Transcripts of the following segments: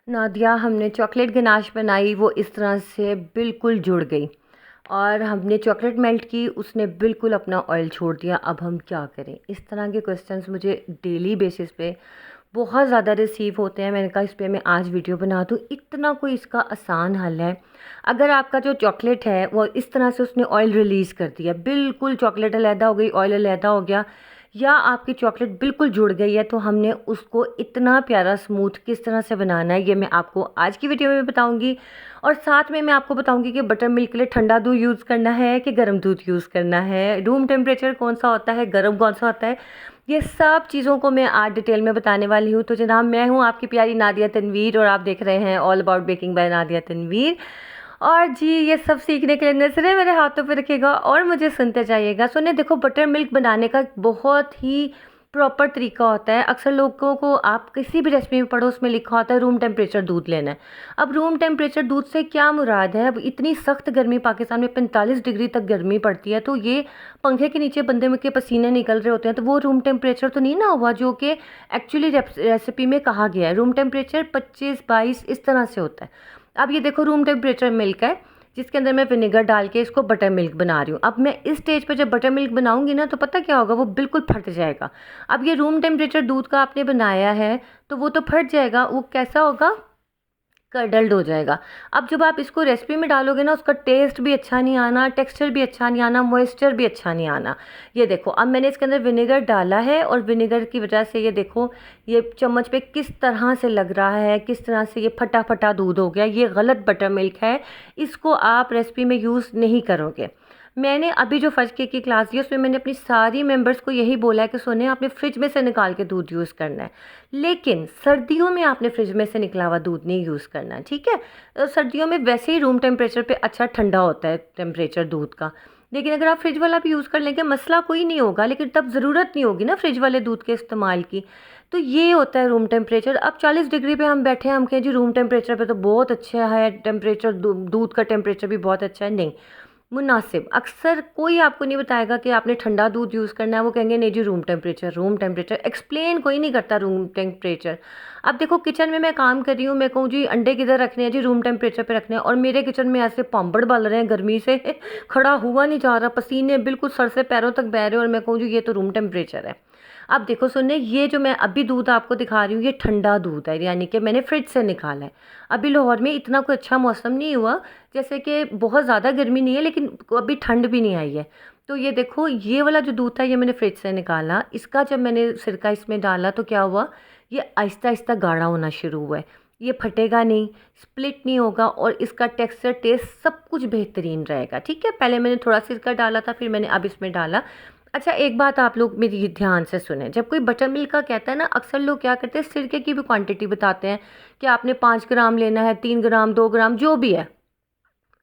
नादिया, हमने chocolate ganache बनाई, वो इस तरह से बिल्कुल जुड़ गई। और हमने चॉकलेट मेल्ट की, उसने बिल्कुल अपना ऑयल छोड़ दिया। अब हम क्या करें? इस तरह के क्वेश्चंस मुझे डेली बेसिस पे बहुत ज़्यादा रिसीव होते हैं। मैंने कहा इस पे मैं आज वीडियो बना दूँ। इतना कोई इसका आसान हल है। अगर आपका जो चॉकलेट है वो इस तरह से उसने ऑयल रिलीज़ कर दिया, बिल्कुल चॉकलेट अलहदा हो गई, ऑयल अलहदा हो गया, या आपकी चॉकलेट बिल्कुल जुड़ गई है, तो हमने उसको इतना प्यारा स्मूथ किस तरह से बनाना है ये मैं आपको आज की वीडियो में बताऊंगी। और साथ में मैं आपको बताऊंगी कि बटर मिल्क के लिए ठंडा दूध यूज़ करना है कि गर्म दूध यूज़ करना है, रूम टेम्परेचर कौन सा होता है, गर्म कौन सा होता है। ये सब चीज़ों को मैं आज डिटेल में बताने वाली हूँ। तो जनाब, मैं हूँ आपकी प्यारी नादिया तनवीर और आप देख रहे हैं all about baking by Nadia Tanveer. और जी, ये सब सीखने के लिए नज़रें मेरे हाथों पे रखिएगा और मुझे सुनते जाइएगा। सुने, देखो, बटर मिल्क बनाने का बहुत ही प्रॉपर तरीका होता है। अक्सर लोगों को आप किसी भी रेसिपी में पढ़ो, उसमें लिखा होता है रूम टेम्परेचर दूध लेना है। अब रूम टेम्परेचर दूध से क्या मुराद है? अब इतनी सख्त गर्मी, पाकिस्तान में 45 डिग्री तक गर्मी पड़ती है, तो ये पंखे के नीचे बंदे में के पसीने निकल रहे होते हैं, तो वो रूम टेम्परेचर तो नहीं ना हुआ जो कि एक्चुअली रेसिपी में कहा गया है। रूम टेम्परेचर 25-22 इस तरह से होता है। अब ये देखो, रूम टेम्परेचर मिल्क है जिसके अंदर मैं विनेगर डाल के इसको बटर मिल्क बना रही हूँ। अब मैं इस स्टेज पर जब बटर मिल्क बनाऊंगी ना, तो पता क्या होगा, वो बिल्कुल फट जाएगा। अब ये रूम टेम्परेचर दूध का आपने बनाया है तो वो तो फट जाएगा। वो कैसा होगा? कर्डल्ड हो जाएगा। अब जब आप इसको रेसिपी में डालोगे ना, उसका टेस्ट भी अच्छा नहीं आना, टेक्सचर भी अच्छा नहीं आना, मॉइस्चर भी अच्छा नहीं आना। ये देखो, अब मैंने इसके अंदर विनेगर डाला है और विनेगर की वजह से ये देखो, ये चम्मच पे किस तरह से लग रहा है, किस तरह से ये फटा फटा दूध हो गया। ये गलत बटर मिल्क है, इसको आप रेसिपी में यूज़ नहीं करोगे। मैंने अभी जो फर्स्ट केक की क्लास दी उसमें मैंने अपनी सारी मेंबर्स को यही बोला है कि सोने, आपने फ्रिज में से निकाल के दूध यूज़ करना है, लेकिन सर्दियों में आपने फ्रिज में से निकला हुआ दूध नहीं यूज़ करना है, ठीक है? सर्दियों में वैसे ही रूम टेम्परेचर पे अच्छा ठंडा होता है टेम्परेचर दूध का, लेकिन अगर आप फ्रिज वाला भी यूज़ कर लेंगे मसला कोई नहीं होगा, लेकिन तब ज़रूरत नहीं होगी ना फ्रिज वाले दूध के इस्तेमाल की। तो ये होता है रूम टेम्परेचर। अब 40 डिग्री पे हम बैठे हैं, हम कहें जी रूम टेम्परेचर पे तो बहुत अच्छा है टेम्परेचर, दूध का टेम्परेचर भी बहुत अच्छा है। नहीं, मुनासिब अक्सर कोई आपको नहीं बताएगा कि आपने ठंडा दूध यूज़ करना है। वो कहेंगे नहीं जी room temperature, room temperature explain कोई नहीं करता रूम टेम्परेचर। अब देखो, किचन में मैं काम कर रही हूँ, मैं कहूँ जी अंडे किधर रखने हैं, जी रूम टेम्परेचर पे रखने हैं, और मेरे किचन में ऐसे पांबड़ बल रहे हैं गर्मी से खड़ा हुआ नहीं जा रहा, पसीने बिल्कुल सर से पैरों तक बह रहे हैं, और मैं कहूँ जी ये तो रूम टेम्परेचर है। अब देखो सुनने, ये जो मैं अभी दूध आपको दिखा रही हूँ ये ठंडा दूध है, यानी कि मैंने फ्रिज से निकाला है। अभी लाहौर में इतना कोई अच्छा मौसम नहीं हुआ, जैसे कि बहुत ज़्यादा गर्मी नहीं है लेकिन अभी ठंड भी नहीं आई है। तो ये देखो, ये वाला जो दूध था ये मैंने फ्रिज से निकाला। इसका जब मैंने सिरका इसमें डाला तो क्या हुआ, ये आहिस्ता आहिस्ता गाढ़ा होना शुरू हुआ है। ये फटेगा नहीं, स्प्लिट नहीं होगा, और इसका टेक्सचर, टेस्ट सब कुछ बेहतरीन रहेगा। ठीक है, पहले मैंने थोड़ा सिरका डाला था, फिर मैंने अब इसमें डाला। अच्छा, एक बात आप लोग मेरी ध्यान से सुने, जब कोई बटर मिल्क का कहता है ना, अक्सर लोग क्या करते हैं, सिरके की भी क्वांटिटी बताते हैं कि आपने 5 ग्राम लेना है, 3 ग्राम, 2 ग्राम, जो भी है।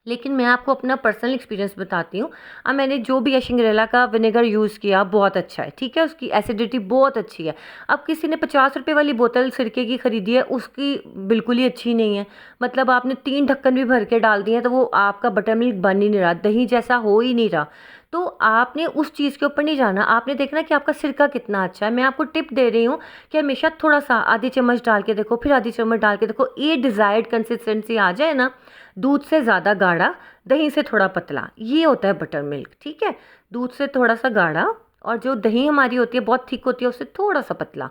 लेकिन मैं आपको अपना पर्सनल एक्सपीरियंस बताती हूँ। अब मैंने जो भी है शिंगरेला का विनेगर यूज़ किया, बहुत अच्छा है, ठीक है, उसकी एसिडिटी बहुत अच्छी है। अब किसी ने 50 रुपये वाली बोतल सिरके की ख़रीदी है, उसकी बिल्कुल ही अच्छी नहीं है। मतलब आपने 3 ढक्कन भी भर के डाल दिए हैं तो वो आपका बटर मिल्क बन ही नहीं रहा, दही जैसा हो ही नहीं रहा। तो आपने उस चीज़ के ऊपर नहीं जाना, आपने देखना कि आपका सिरका कितना अच्छा है। मैं आपको टिप दे रही हूँ कि हमेशा थोड़ा सा, आधी चम्मच डाल के देखो, फिर आधी चम्मच डाल के देखो, ये डिज़ायर्ड कंसिस्टेंसी आ जाए ना, दूध से ज़्यादा गाढ़ा, दही से थोड़ा पतला, ये होता है बटर मिल्क। ठीक है, दूध से थोड़ा सा गाढ़ा, और जो दही हमारी होती है बहुत थिक होती है, उससे थोड़ा सा पतला,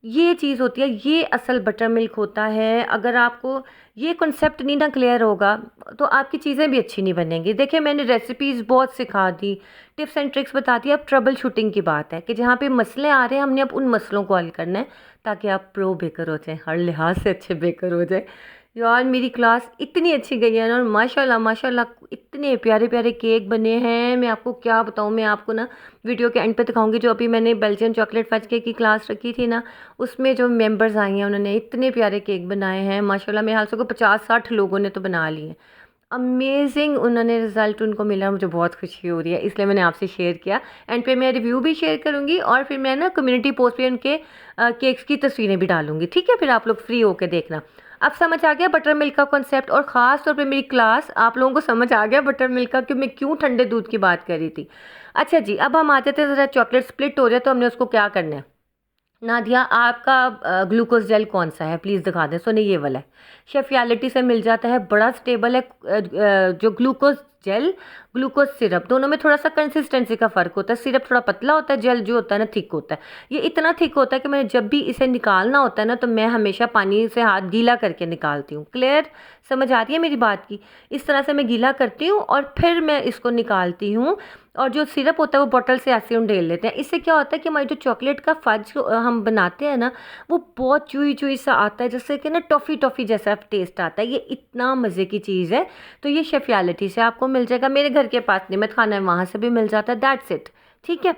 ये चीज़ होती है, ये असल बटर मिल्क होता है। अगर आपको ये कॉन्सेप्ट नहीं ना क्लियर होगा तो आपकी चीज़ें भी अच्छी नहीं बनेंगी। देखिए, मैंने रेसिपीज़ बहुत सिखा दी, टिप्स एंड ट्रिक्स बता दी। अब ट्रबल शूटिंग की बात है कि जहाँ पे मसले आ रहे हैं, हमने अब उन मसलों को हल करना है ताकि आप प्रो बेकर हो जाए, हर लिहाज से अच्छे बेकर हो जाए। यार, मेरी क्लास इतनी अच्छी गई है ना, और माशाल्लाह माशाल्लाह इतने प्यारे प्यारे केक बने हैं, मैं आपको क्या बताऊँ। मैं आपको ना वीडियो के एंड पे दिखाऊंगी। जो अभी मैंने बेल्जियन चॉकलेट फज केक की क्लास रखी थी ना, उसमें जो मेंबर्स आई हैं उन्होंने इतने प्यारे केक बनाए हैं माशाल्लाह। मेरे हाल से को 50-60 लोगों ने तो बना लिए हैं। अमेजिंग उन्होंने रिज़ल्ट उनको मिला, मुझे बहुत खुशी हो रही है, इसलिए मैंने आपसे शेयर किया। एंड पे मैं रिव्यू भी शेयर करूँगी, और फिर मैं ना कम्युनिटी पोस्ट पे उनके केक्स की तस्वीरें भी डालूंगी। ठीक है, फिर आप लोग फ्री होकर देखना। अब समझ आ गया बटर मिल्क का कॉन्सेप्ट, और ख़ास तौर पे मेरी क्लास आप लोगों को समझ आ गया बटर मिल्क का कि मैं क्यों ठंडे दूध की बात कर रही थी। अच्छा जी, अब हम आ जाते हैं, ज़रा चॉकलेट स्प्लिट हो जाए तो हमने उसको क्या करना है। नादिया आपका ग्लूकोज जेल कौन सा है, प्लीज़ दिखा दें। सुनिए ये वाला है, शेफियालिटी से मिल जाता है, बड़ा स्टेबल है। जो ग्लूकोज जेल, ग्लूकोज सिरप, दोनों में थोड़ा सा कंसिस्टेंसी का फ़र्क होता है। सिरप थोड़ा पतला होता है, जेल जो होता है ना थिक होता है। ये इतना थिक होता है कि मैं जब भी इसे निकालना होता है ना तो मैं हमेशा पानी से हाथ गीला करके निकालती हूँ। क्लियर, समझ आ रही है मेरी बात की? इस तरह से मैं गीला करती हूँ और फिर मैं इसको निकालती हूँ। और जो सिरप होता है वो बॉटल से ऐसे उंडेल लेते हैं। इससे क्या होता है कि हमारी जो चॉकलेट का फज हम बनाते हैं ना, वो बहुत चुई चुई सा आता है, जैसे कि ना टॉफ़ी टॉफ़ी जैसा टेस्ट आता है। ये इतना मज़े की चीज़ है। तो ये शेफियालिटी से आपको मिल जाएगा। मेरे घर के पास निमत खाना है, वहाँ से भी मिल जाता है। That's it. ठीक है,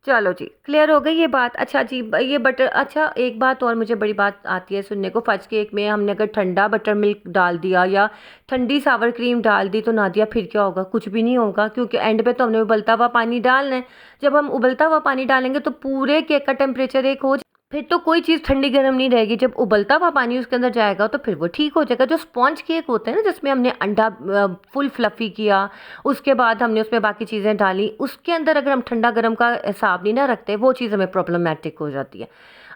चलो जी, क्लियर हो गई ये बात। अच्छा जी, ये बटर, अच्छा एक बात और मुझे बड़ी बात आती है सुनने को, फज केक में हमने अगर ठंडा बटर मिल्क डाल दिया या ठंडी सावर क्रीम डाल दी तो नादिया फिर क्या होगा? कुछ भी नहीं होगा, क्योंकि एंड पे तो हमने उबलता हुआ पानी डालना है। जब हम उबलता हुआ पानी डालेंगे तो पूरे केक का टेम्परेचर एक हो, फिर तो कोई चीज़ ठंडी गर्म नहीं रहेगी। जब उबलता हुआ पानी उसके अंदर जाएगा तो फिर वो ठीक हो जाएगा। जो स्पॉन्ज केक होते हैं ना, जिसमें हमने अंडा फुल फ्लफ़ी किया, उसके बाद हमने उसमें बाकी चीज़ें डाली, उसके अंदर अगर हम ठंडा गर्म का हिसाब नहीं ना रखते, वो चीज़ हमें प्रॉब्लमेटिक हो जाती है।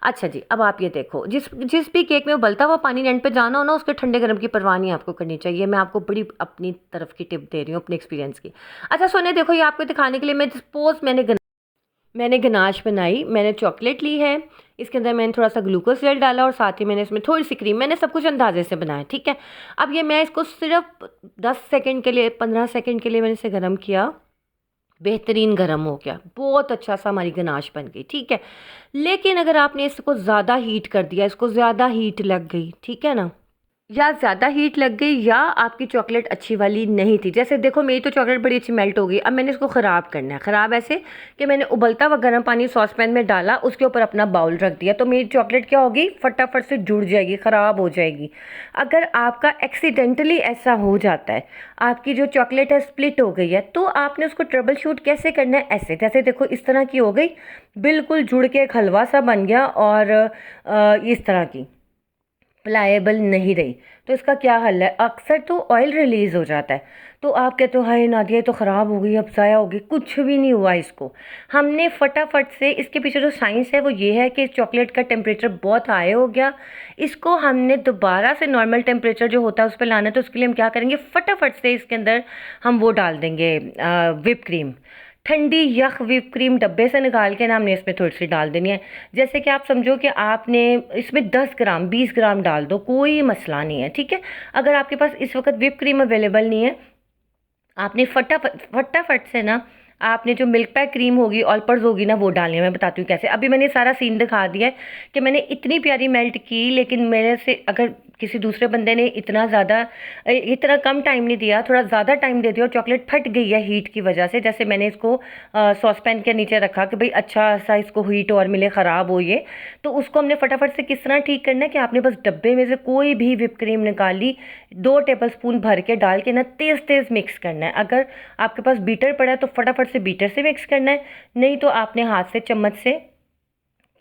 अच्छा जी, अब आप ये देखो, जिस जिस भी केक में उबलता हुआ पानी एंड पे जाना हो ना, उसके ठंडे गर्म की परवाह नहीं आपको करनी चाहिए। मैं आपको बड़ी अपनी तरफ की टिप दे रही हूँ, अपने एक्सपीरियंस की। अच्छा सुनिए, देखो ये आपको दिखाने के लिए मैं सपोज मैंने गनाश बनाई, मैंने चॉकलेट ली है, इसके अंदर मैंने थोड़ा सा ग्लूकोज जेल डाला और साथ ही मैंने इसमें थोड़ी सी क्रीम, मैंने सब कुछ अंदाजे से बनाया। ठीक है, अब ये मैं इसको सिर्फ 10 सेकंड के लिए, 15 सेकंड के लिए मैंने इसे गर्म किया। बेहतरीन गर्म हो गया, बहुत अच्छा सा हमारी गनाश बन गई। ठीक है, लेकिन अगर आपने इसको ज़्यादा हीट कर दिया, इसको ज़्यादा हीट लग गई, ठीक है ना, या ज़्यादा हीट लग गई या आपकी चॉकलेट अच्छी वाली नहीं थी। जैसे देखो मेरी तो चॉकलेट बड़ी अच्छी मेल्ट हो गई। अब मैंने इसको ख़राब करना है। ख़राब ऐसे कि मैंने उबलता हुआ गर्म पानी सॉस पैन में डाला, उसके ऊपर अपना बाउल रख दिया, तो मेरी चॉकलेट क्या होगी? फटाफट से जुड़ जाएगी, ख़राब हो जाएगी। अगर आपका एक्सीडेंटली ऐसा हो जाता है, आपकी जो चॉकलेट है स्प्लिट हो गई है, तो आपने उसको ट्रबल शूट कैसे करना है? ऐसे, जैसे देखो इस तरह की हो गई, बिल्कुल जुड़ के एक हलवा सा बन गया और इस तरह की प्लाएबल नहीं रही। तो इसका क्या हल है? अक्सर तो ऑयल रिलीज़ हो जाता है, तो आप कहते हो हाय नादिया तो ख़राब हो गई, अब ज़ाया हो गई। कुछ भी नहीं हुआ इसको। हमने फटाफट से, इसके पीछे जो साइंस है वो ये है कि चॉकलेट का टेम्परेचर बहुत हाई हो गया, इसको हमने दोबारा से नॉर्मल टेम्परेचर जो होता है उस पर लाना है। तो उसके लिए हम क्या करेंगे? फटाफट से इसके अंदर हम वो डाल देंगे विप क्रीम। ठंडी यख व्हिप क्रीम डब्बे से निकाल के ना हमने इसमें थोड़ी सी डाल देनी है। जैसे कि आप समझो कि आपने इसमें 10 ग्राम 20 ग्राम डाल दो, कोई मसला नहीं है। ठीक है, अगर आपके पास इस वक्त व्हिप क्रीम अवेलेबल नहीं है, आपने फटाफट फटाफट से ना आपने जो मिल्क पैक क्रीम होगी, ऑल पर्स होगी ना, वो डालनी है। मैं बताती हूँ कैसे। अभी मैंने सारा सीन दिखा दिया है कि मैंने इतनी प्यारी मेल्ट की, लेकिन मेरे से अगर किसी दूसरे बंदे ने इतना कम टाइम नहीं दिया, थोड़ा ज़्यादा टाइम दे दिया और चॉकलेट फट गई है हीट की वजह से। जैसे मैंने इसको सॉस पैन के नीचे रखा कि भाई अच्छा सा इसको हीट और मिले, ख़राब हो ये, तो उसको हमने फटाफट से किस तरह ठीक करना है कि आपने बस डब्बे में से कोई भी व्हिप क्रीम निकाली, 2 टेबल स्पून भर के डाल के ना तेज़ तेज़ मिक्स करना है। अगर आपके पास बीटर पड़ा है तो फटाफट से बीटर से मिक्स करना है, नहीं तो आपने हाथ से चम्मच से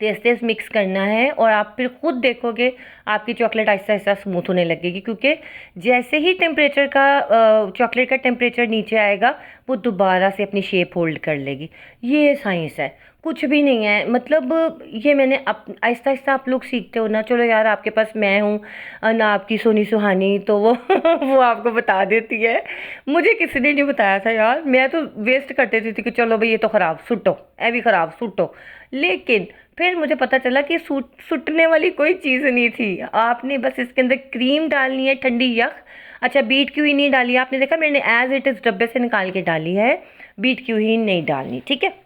तेज़ तेज़ मिक्स करना है। और आप फिर खुद देखोगे आपकी चॉकलेट आहिस्ता आहिस्ता स्मूथ होने लगेगी, क्योंकि जैसे ही टेम्परेचर का चॉकलेट का टेम्परेचर नीचे आएगा, वो दोबारा से अपनी शेप होल्ड कर लेगी। ये साइंस है, कुछ भी नहीं है। मतलब ये मैंने आहिस्ता आहिस्ता आप लोग सीखते हो ना। चलो यार, आपके पास मैं हूँ ना, आपकी सोनी सुहानी, तो वो वो आपको बता देती है। मुझे किसी ने नहीं बताया था यार, मैं तो वेस्ट कर देती थी कि चलो भाई ये तो ख़राब सुटो, ए भी ख़राब सुटो। लेकिन फिर मुझे पता चला कि सुटने वाली कोई चीज़ नहीं थी। आपने बस इसके अंदर क्रीम डालनी है, ठंडी यख। अच्छा, बीट क्यों ही नहीं डाली? आपने देखा मैंने एज इट इज़ डब्बे से निकाल के डाली है, बीट क्यों ही नहीं डालनी। ठीक है,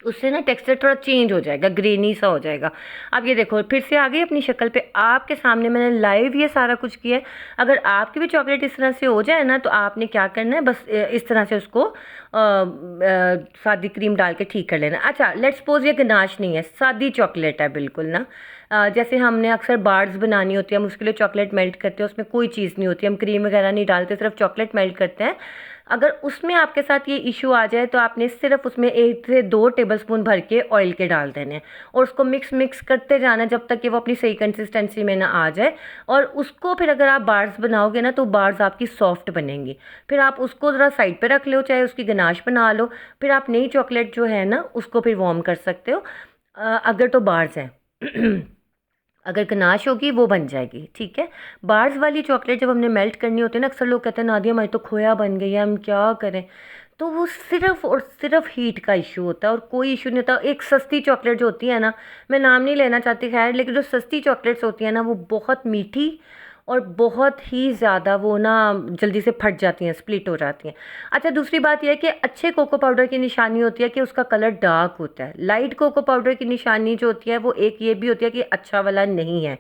उससे ना टेक्सचर थोड़ा चेंज हो जाएगा, ग्रेनी सा हो जाएगा। अब ये देखो फिर से आ गई अपनी शक्ल पे, आपके सामने मैंने लाइव ये सारा कुछ किया है। अगर आपकी भी चॉकलेट इस तरह से हो जाए ना, तो आपने क्या करना है? बस इस तरह से उसको सादी क्रीम डाल के ठीक कर लेना। अच्छा, लेट्स सपोज ये गनाश नहीं है, सादी चॉकलेट है बिल्कुल ना। जैसे हमने अक्सर बार्स बनानी होती है, हम उसके लिए चॉकलेट मेल्ट करते हैं, उसमें कोई चीज़ नहीं होती, हम क्रीम वगैरह नहीं डालते, सिर्फ चॉकलेट मेल्ट करते हैं। अगर उसमें आपके साथ ये इशू आ जाए तो आपने सिर्फ उसमें 1 से 2 टेबलस्पून भर के ऑयल के डाल देने हैं और उसको मिक्स मिक्स करते जाना जब तक कि वो अपनी सही कंसिस्टेंसी में ना आ जाए। और उसको फिर अगर आप बार्स बनाओगे ना, तो बार्स आपकी सॉफ्ट बनेंगी। फिर आप उसको ज़रा साइड पे रख लो, चाहे उसकी गनाश बना लो, फिर आप नई चॉकलेट जो है ना उसको फिर वार्म कर सकते हो, अगर तो बार्स हैं। अगर गनाश होगी वो बन जाएगी, ठीक है। बार्स वाली चॉकलेट जब हमने मेल्ट करनी होती है ना, अक्सर लोग कहते हैं नादिया हमारी तो खोया बन गई है, हम क्या करें। तो वो सिर्फ और सिर्फ हीट का इशू होता है और कोई इशू नहीं होता। एक सस्ती चॉकलेट जो होती है ना, मैं नाम नहीं लेना चाहती खैर, लेकिन जो सस्ती चॉकलेट्स होती हैं ना वो बहुत मीठी और बहुत ही ज़्यादा वो ना जल्दी से फट जाती हैं, स्प्लिट हो जाती हैं। अच्छा, दूसरी बात यह है कि अच्छे कोको पाउडर की निशानी होती है कि उसका कलर डार्क होता है। लाइट कोको पाउडर की निशानी जो होती है वो एक ये भी होती है कि अच्छा वाला नहीं है।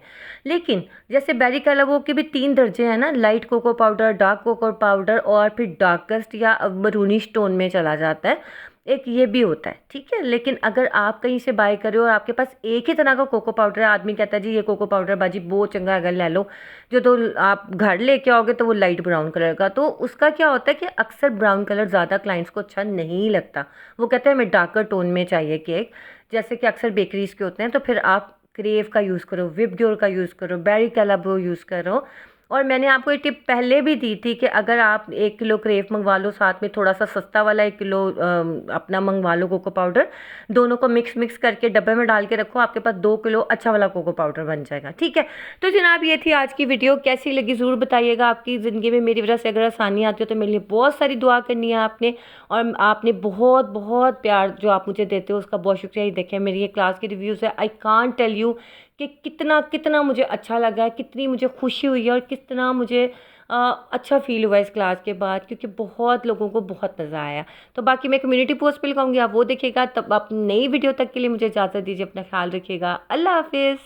लेकिन जैसे बेरी कैलाबो के भी 3 दर्जे हैं ना, light cocoa powder, dark cocoa powder और फिर डार्केस्ट या मरूनिश टोन में चला जाता है, एक ये भी होता है, ठीक है। लेकिन अगर आप कहीं से बाय कर रहे हो और आपके पास एक ही तरह का कोको पाउडर है, आदमी कहता है जी ये कोको पाउडर बाजी बहुत चंगा, अगर ले लो, जो तो आप घर लेके आओगे तो वो लाइट ब्राउन कलर का, तो उसका क्या होता है कि अक्सर ब्राउन कलर ज़्यादा क्लाइंट्स को अच्छा नहीं लगता। वो कहते हैं हमें डार्कर टोन में चाहिए केक, जैसे कि अक्सर बेकरीज के होते हैं। तो फिर आप क्रेव का यूज़ करो, विप ग्योर का यूज़ करो, बेरी कैलाबो यूज़ करो। और मैंने आपको ये टिप पहले भी दी थी कि अगर आप 1 किलो क्रेव मंगवा लो, साथ में थोड़ा सा सस्ता वाला 1 किलो अपना मंगवा लो कोको पाउडर, दोनों को मिक्स मिक्स करके डब्बे में डाल के रखो, आपके पास 2 किलो अच्छा वाला कोको पाउडर बन जाएगा, ठीक है। तो जनाब ये थी आज की वीडियो, कैसी लगी ज़रूर बताइएगा। आपकी ज़िंदगी में मेरी वजह से अगर आसानी आती हो तो मेरे लिए बहुत सारी दुआ करनी है आपने, और आपने बहुत बहुत प्यार जो आप मुझे देते हो उसका बहुत शुक्रिया। ही देखें मेरी ये क्लास की रिव्यूज़ है, आई कांट टेल यू कि कितना कितना मुझे अच्छा लगा है, कितनी मुझे खुशी हुई है और कितना मुझे अच्छा फील हुआ इस क्लास के बाद, क्योंकि बहुत लोगों को बहुत मज़ा आया। तो बाकी मैं कम्युनिटी पोस्ट पे लगाऊंगी, आप वो देखिएगा। तब आप नई वीडियो तक के लिए मुझे इजाज़त दीजिए, अपना ख्याल रखिएगा, अल्लाह हाफिज़।